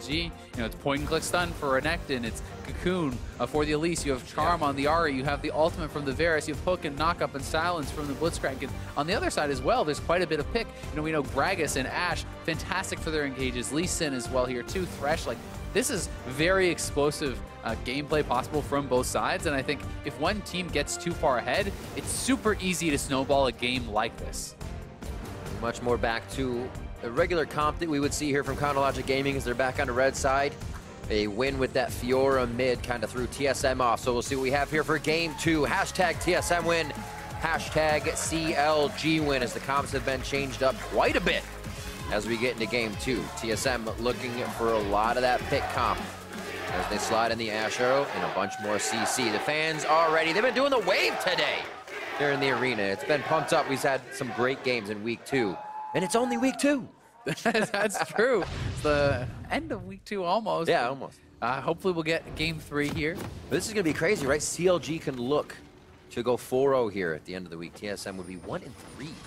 CLG. You know, it's point and click stun for Renekton. It's Cocoon for the Elise. You have Charm on the Ahri. You have the ultimate from the Varus. You have Hook and Knock Up and Silence from the Blitzcrank. And on the other side as well, there's quite a bit of pick. You know, we know Gragas and Ashe, fantastic for their engages. Lee Sin as well here too. Thresh, like, this is very explosive gameplay possible from both sides, and I think if one team gets too far ahead, it's super easy to snowball a game like this. Much more back to a regular comp that we would see here from Chronologic Gaming as they're back on the red side. A win with that Fiora mid kind of threw TSM off, so we'll see what we have here for game 2. Hashtag TSM win, hashtag CLG win, as the comps have been changed up quite a bit as we get into game 2. TSM looking for a lot of that pick comp as they slide in the Ashe Arrow and a bunch more CC. The fans are ready. They've been doing the wave today here in the arena. It's been pumped up. We've had some great games in week 2, and it's only week 2. That's true. It's the end of week 2 almost. Yeah, almost. Hopefully we'll get game 3 here. But this is going to be crazy, right? CLG can look to go 4-0 here at the end of the week. TSM would be 1-3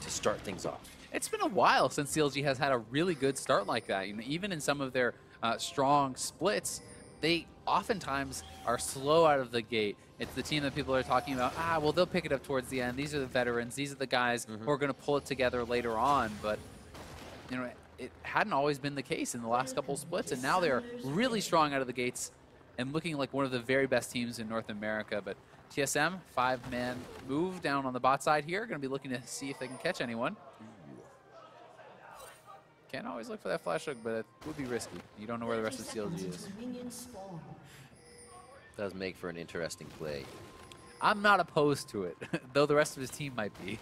to start things off. It's been a while since CLG has had a really good start like that. You know, even in some of their strong splits, they oftentimes are slow out of the gate. It's the team that people are talking about, well, they'll pick it up towards the end. These are the veterans. These are the guys who are going to pull it together later on. But, you know, it hadn't always been the case in the last couple of splits, and now they're really strong out of the gates and looking like one of the very best teams in North America. But TSM, 5-man move down on the bot side here. Going to be looking to see if they can catch anyone. Can't always look for that flash hook, but it would be risky. You don't know where the rest of CLG is. Does make for an interesting play. I'm not opposed to it, though the rest of his team might be.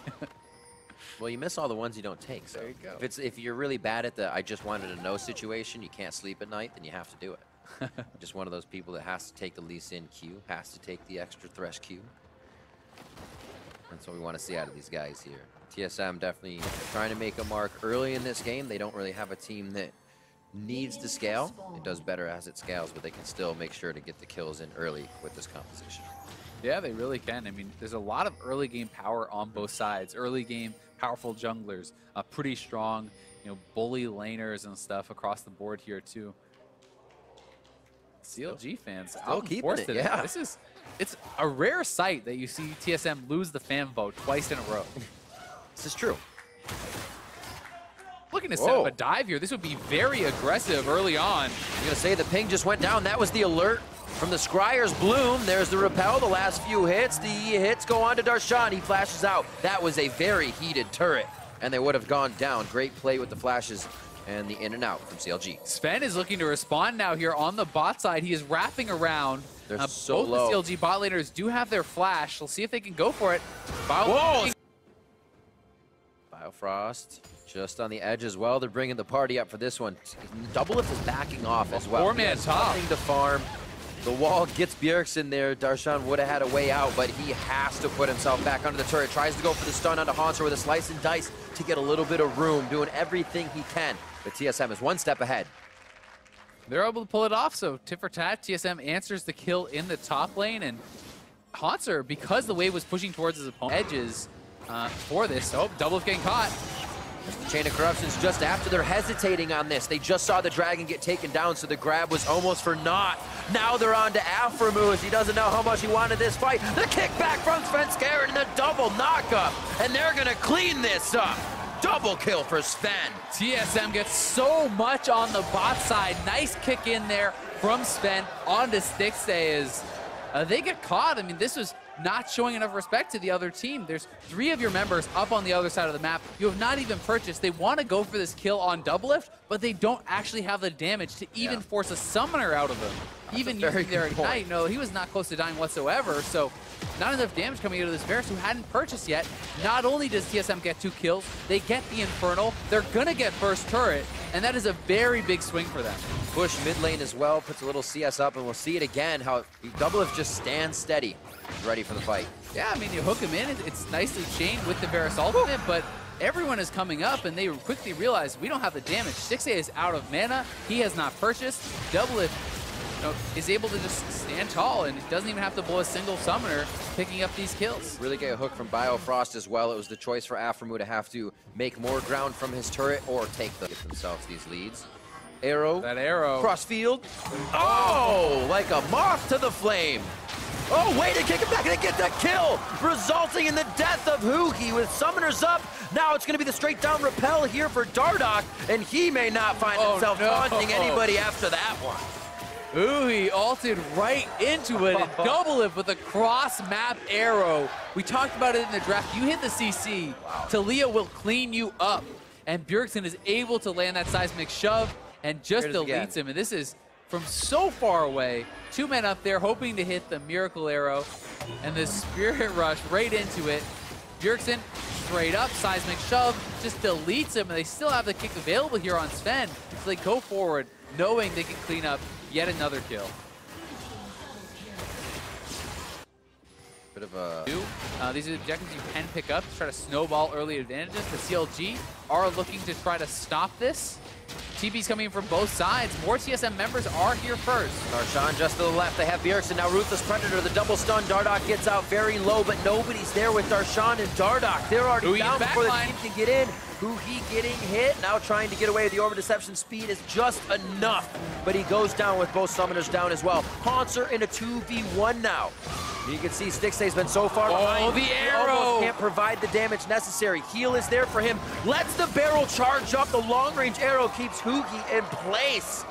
Well, you miss all the ones you don't take. So there you go. If you're really bad at the I just wanted to know situation, you can't sleep at night, then you have to do it. Just one of those people that has to take the Lee Sin Q, has to take the extra Thresh Q. That's what we want to see out of these guys here. TSM definitely trying to make a mark early in this game. They don't really have a team that needs to scale. It does better as it scales, but they can still make sure to get the kills in early with this composition. Yeah, they really can. I mean, there's a lot of early game power on both sides. Early game, powerful junglers, pretty strong, you know, bully laners and stuff across the board here too. CLG fans out in force today. Yeah. It's a rare sight that you see TSM lose the fan vote twice in a row. This is true. Looking to set up a dive here. This would be very aggressive early on. I'm going to say the ping just went down. That was the alert from the Scryer's Bloom. There's the repel, the last few hits. The hits go on to Darshan. He flashes out. That was a very heated turret, and they would have gone down. Great play with the flashes and the in and out from CLG. Sven is looking to respond now here on the bot side. He is wrapping around. They're so both low. the CLG bot laners do have their flash. We'll see if they can go for it. Whoa! Biofrost just on the edge as well. They're bringing the party up for this one. Doublelift is backing off as well. 4-man top. Nothing to farm. The wall gets Bjergsen there. Darshan would have had a way out, but he has to put himself back under the turret. Tries to go for the stun onto Haunter with a slice and dice to get a little bit of room, doing everything he can. But TSM is one step ahead. They're able to pull it off, so tit for tat, TSM answers the kill in the top lane, and Haunter, because the wave was pushing towards his opponent's edges for this, Doublelift getting caught. The Chain of Corruption's just after. They're hesitating on this. They just saw the dragon get taken down, so the grab was almost for naught. Now they're on to Aframoose. He doesn't know how much he wanted this fight. The kickback from Svenskeren and the double knockup, and they're gonna clean this up. Double kill for Sven. TSM gets so much on the bot side. Nice kick in there from Sven onto Stixxay as they get caught. I mean, this was not showing enough respect to the other team. There's 3 of your members up on the other side of the map. You have not even purchased. They want to go for this kill on Doublelift, but they don't actually have the damage to even force a summoner out of him. Even using their Ignite, no, he was not close to dying whatsoever, so not enough damage coming out of this Varus who hadn't purchased yet. Not only does TSM get 2 kills, they get the Infernal. They're going to get first turret, and that is a very big swing for them. Push mid lane as well, puts a little CS up, and we'll see it again, how Doublelift just stands steady, ready for the fight. Yeah, I mean, you hook him in, it's nicely chained with the Varus ultimate, but everyone is coming up, and they quickly realize we don't have the damage. Stixxay is out of mana, he has not purchased. Doublelift is able to just stand tall and doesn't even have to blow a single summoner picking up these kills. Really get a hook from Biofrost as well. It was the choice for Aframu to have to make more ground from his turret or take them, get themselves these leads. arrow. That arrow. Cross field. Oh, like a moth to the flame. Oh, way to kick it back and get that kill, resulting in the death of Huhi with summoners up. Now it's going to be the straight down repel here for Dardoch, and he may not find himself taunting anybody after that one. Ooh, he ulted right into it. Double it with a cross-map arrow. We talked about it in the draft. You hit the CC, Talia will clean you up. And Bjergsen is able to land that seismic shove and just deletes him. And this is from so far away. 2 men up there hoping to hit the miracle arrow. And the spirit rush right into it. Bjergsen straight up, seismic shove, just deletes him. And they still have the kick available here on Sven. So they go forward knowing they can clean up yet another kill. Bit of a... These are the objectives you can pick up to try to snowball early advantages. The CLG are looking to try to stop this. TP's coming in from both sides. More TSM members are here first. Darshan just to the left. They have Bjergsen. Now Ruthless Predator, the double stun. Dardoch gets out very low, but nobody's there with Darshan and Dardoch. They're already down before the team can get in. Huhi getting hit, now trying to get away. The Orb Deception speed is just enough, but he goes down with both summoners down as well. Haunter in a 2v1 now. You can see Stixxay's been so far behind. Oh, the arrow! He almost can't provide the damage necessary. Heal is there for him. Lets the barrel charge up. The long-range arrow keeps Huhi in place.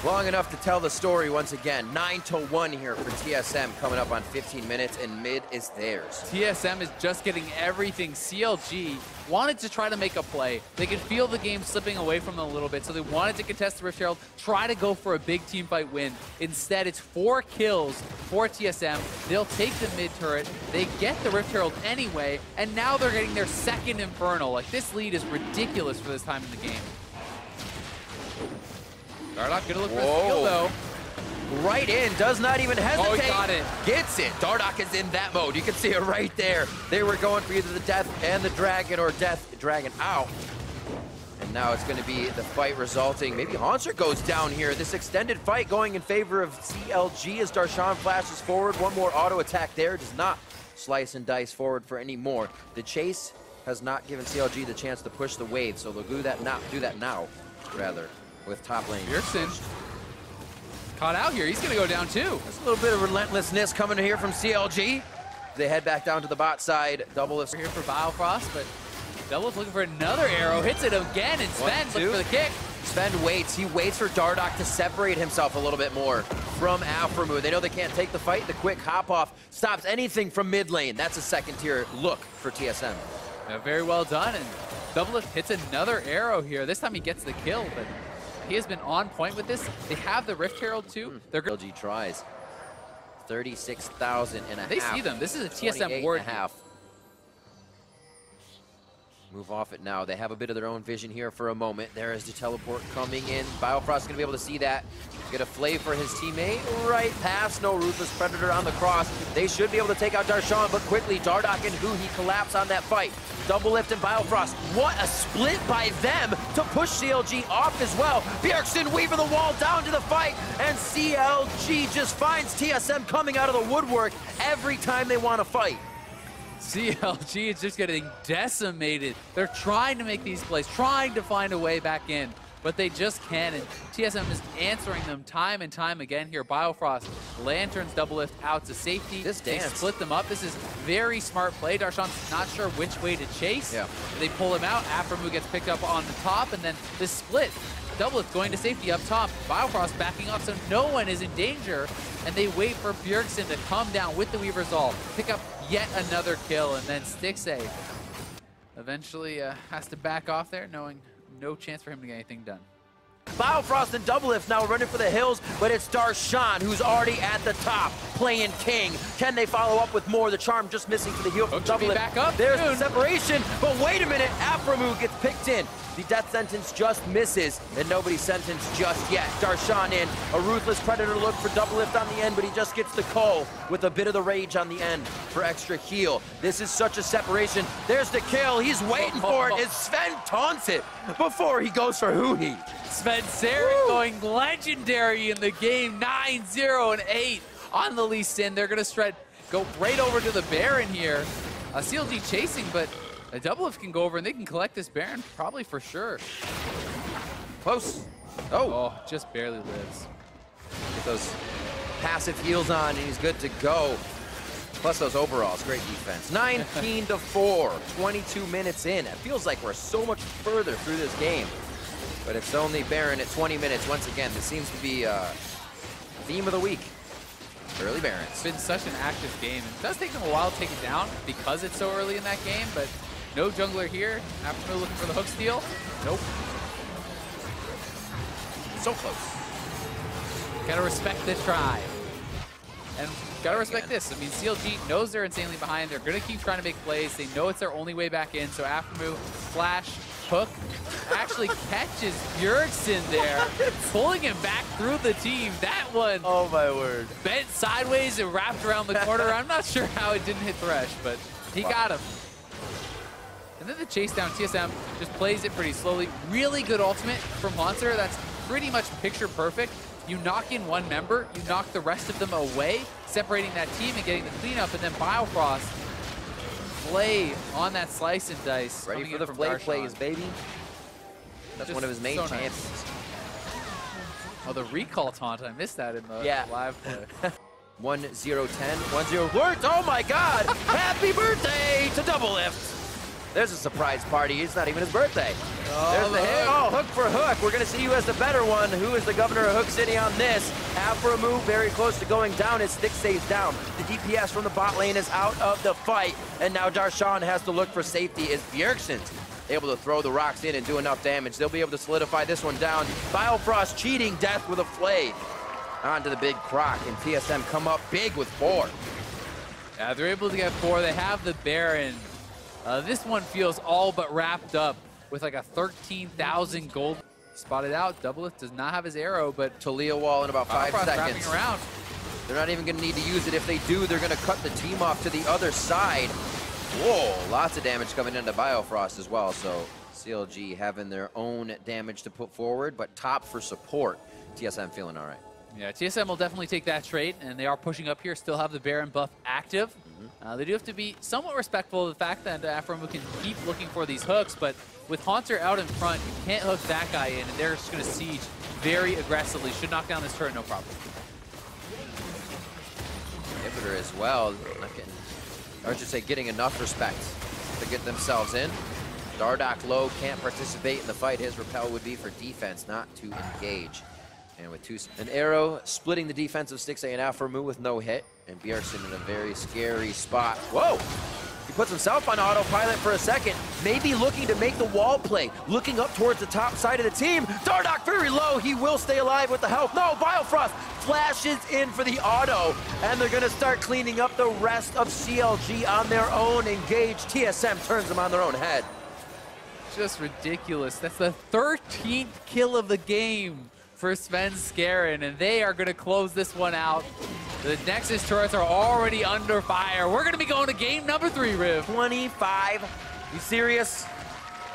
Long enough to tell the story once again. 9-1 here for TSM coming up on 15 minutes, and mid is theirs. TSM is just getting everything. CLG wanted to try to make a play. They could feel the game slipping away from them a little bit, so they wanted to contest the Rift Herald, try to go for a big team fight win. Instead, it's 4 kills for TSM. They'll take the mid turret. They get the Rift Herald anyway, and now they're getting their second Infernal. Like, this lead is ridiculous for this time in the game. Dardoch gonna look for the steal, though. Right in, does not even hesitate. Oh, he got it. Gets it. Dardoch is in that mode. You can see it right there. They were going for either the death and the dragon, or death, dragon out. And now it's going to be the fight resulting. Maybe Haunter goes down here. This extended fight going in favor of CLG as Darshan flashes forward. One more auto attack there. Does not slice and dice forward for any more. The chase has not given CLG the chance to push the wave, so they'll do that now, rather. With top lane. Bjergsen caught out here. He's going to go down too. There's a little bit of relentlessness coming here from CLG. They head back down to the bot side. Double is here for Biofrost, but Double's looking for another arrow. Hits it again, and Sven looking for the kick. Sven waits. He waits for Dardoch to separate himself a little bit more from Alframu. They know they can't take the fight. The quick hop off stops anything from mid lane. That's a second tier look for TSM. Yeah, very well done, and Double hits another arrow here. This time he gets the kill, but he has been on point with this. They have the Rift Herald too. They're LG tries 36,000 and a half. They see them. This is a TSM ward. Move off it now. They have a bit of their own vision here for a moment. There is the teleport coming in. Biofrost is going to be able to see that. Get a flay for his teammate. Right past. No Ruthless Predator on the cross. They should be able to take out Darshan, but quickly Dardoch and Huhi collapse on that fight. Double lift and Biofrost. What a split by them to push CLG off as well. Bjergsen weaving the wall down to the fight, and CLG just finds TSM coming out of the woodwork every time they want to fight. CLG is just getting decimated. They're trying to make these plays, trying to find a way back in, but they just can't, and TSM is answering them time and time again here. Biofrost, Lanterns double lift out to safety. They split them up. This is very smart play. Darshan's not sure which way to chase. Yeah. They pull him out. Aframu gets picked up on the top, and then this split. Double lift going to safety up top. Biofrost backing off so no one is in danger, and they wait for Bjergsen to come down with the Weaver's Ult, pick up yet another kill, and then Stixxay eventually has to back off there, knowing no chance for him to get anything done. Biofrost and Double Lift now running for the hills, but it's Darshan who's already at the top, playing king. Can they follow up with more? The charm just missing for the heal from Double Lift. Back up. There's the separation, but wait a minute, Aframu gets picked in. The death sentence just misses, and nobody's sentenced just yet. Darshan in, a Ruthless Predator look for Double Lift on the end, but he just gets the call with a bit of the rage on the end for extra heal. This is such a separation. There's the kill, he's waiting for it, as Sven taunts it before he goes for Huhi. Svenskeren going legendary in the game, 9-0 and 8 on the Lee Sin. They're gonna go right over to the Baron here. CLG chasing, but a Double Lift can go over and they can collect this Baron probably for sure. Close. Oh, just barely lives. Get those passive heals on, and he's good to go. Plus those overalls, great defense. 19-4, 22 minutes in. It feels like we're so much further through this game. But it's only Baron at 20 minutes. Once again, this seems to be theme of the week. Early Baron. It's been such an active game. It does take them a while to take it down because it's so early in that game, but no jungler here. After looking for the hook steal. Nope. So close. Gotta respect the try. And gotta respect this. I mean, CLG knows they're insanely behind. They're gonna keep trying to make plays. They know it's their only way back in. So Aftermove, flash, hook, actually catches Bjergsen there, pulling him back through the team. That one, oh my word, bent sideways and wrapped around the corner. I'm not sure how it didn't hit Thresh, but he got him. And then the chase down, TSM just plays it pretty slowly. Really good ultimate from Haunter. That's pretty much picture perfect. You knock in one member, you knock the rest of them away, separating that team and getting the cleanup, and then Biofrost Flay on that slice and dice. Ready for the Flay plays, baby. That's one of his main chances. Nice. Oh, the recall taunt, I missed that in the live play. 1-0-10, 1-0 worked, oh my god! Happy birthday to Double Lift! There's a surprise party, it's not even his birthday. Oh, there's the hit. Oh, hook for hook. We're gonna see who has the better one. Who is the governor of Hook City on this? After a move, very close to going down. His stick stays down. The DPS from the bot lane is out of the fight. And now Darshan has to look for safety as Bjergsen's able to throw the rocks in and do enough damage. They'll be able to solidify this one down. Biofrost cheating death with a Flay. Onto the big Croc, and TSM come up big with 4. Yeah, they're able to get 4. They have the Baron. This one feels all but wrapped up with like a 13,000 gold. Spotted out. Doublelift does not have his arrow, but Talia wall in about 5 seconds. Wrapping around. They're not even going to need to use it. If they do, they're going to cut the team off to the other side. Whoa, lots of damage coming into Biofrost as well. So CLG having their own damage to put forward, but top for support. TSM feeling all right. Yeah, TSM will definitely take that trade, and they are pushing up here, still have the Baron buff active. They do have to be somewhat respectful of the fact that Afromu can keep looking for these hooks, but with Haunter out in front, you can't hook that guy in, and they're just going to siege very aggressively. Should knock down this turret, no problem. Inhibitor as well, not getting, or I should say getting enough respect to get themselves in. Dardoch low, can't participate in the fight. His repel would be for defense, not to engage. And with an arrow splitting the defensive sticks, and Afromu with no hit, and Bjergsen in a very scary spot. Whoa! He puts himself on autopilot for a second, maybe looking to make the wall play, looking up towards the top side of the team. Dardoch very low, he will stay alive with the health. No, Biofrost flashes in for the auto, and they're gonna start cleaning up the rest of CLG on their own. Engage, TSM turns them on their own head. Just ridiculous. That's the 13th kill of the game for Svenskeren, and they are going to close this one out. The Nexus turrets are already under fire. We're going to be going to game number 3, Riv. 25. You serious?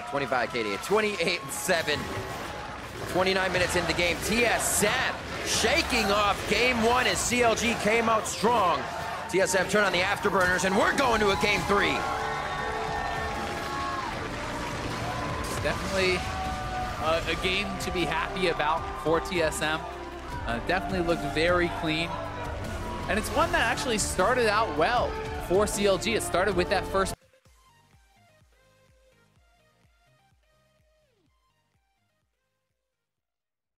25 KD, 28-7. 29 minutes into the game. TSM shaking off game 1 as CLG came out strong. TSM turn on the afterburners, and we're going to a game 3. It's definitely a game to be happy about for TSM. Definitely looked very clean. And it's one that actually started out well for CLG. It started with that first